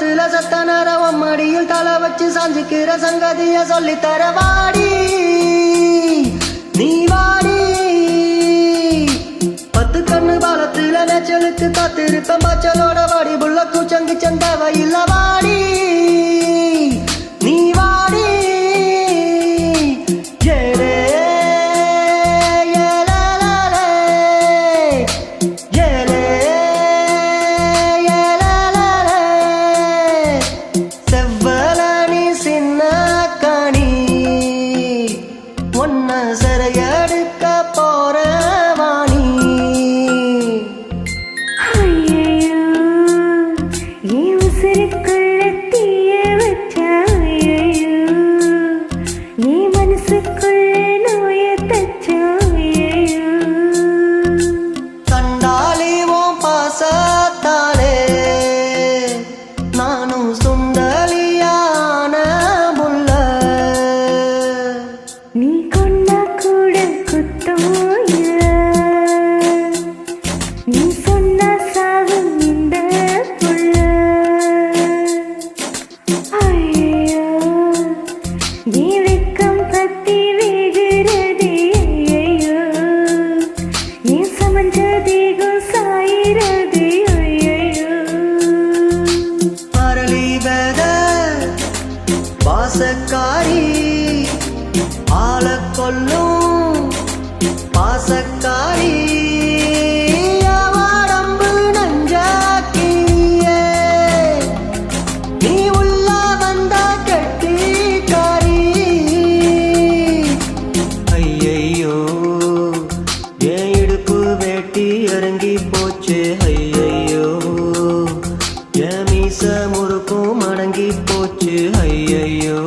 காத்துல சத்த நேரம் மடியில் தலை வச்சு சாஞ்சுக்கிற சங்கதிய சொல்லித்தர வாடி நீ வாடி. 10 கண்ணு பாலத்துல நேச்சலுக்கு காத்திருப்பேன் பாச்சலோட வாடி புள்ள கூச்சங்கு சந்தவ இல்ல வாடி நீ வாடி. ஒன்ன சிறையெடுக்க போற வாணி. ஐயோ நீ உசுருக்குள்ள தீய வச்ச. ஐயோ நீ மனசுக்குள்ள நோய தச்ச. ஐயோ கண்டாலே உன் பாசத்தாலே நானும் சுண்டலியான முல்ல. நீ கொண்டா கூட குத்தம் இல்ல. நீ சொன்ன சாகும் இந்த புள்ள. ஐயோ நீ வெக்கம் பத்தி வேகுறதே. ஐயோ நீ சமஞ்ச தேகம் சாயிரதே. ஐயோ அரளி வெத வாசக்காரி ஆள கொல்லும் பாசக்காரி. அவடம்பு நஞ்சாக்கியே நீ உள்ள வந்த கெட்டிக்காரி. ஐயையோ என் இடுப்பு வேட்டி இறங்கி போச்சு. ஐயையோ என் மீச முறுக்கும் அடங்கி போச்சு. ஐயையோ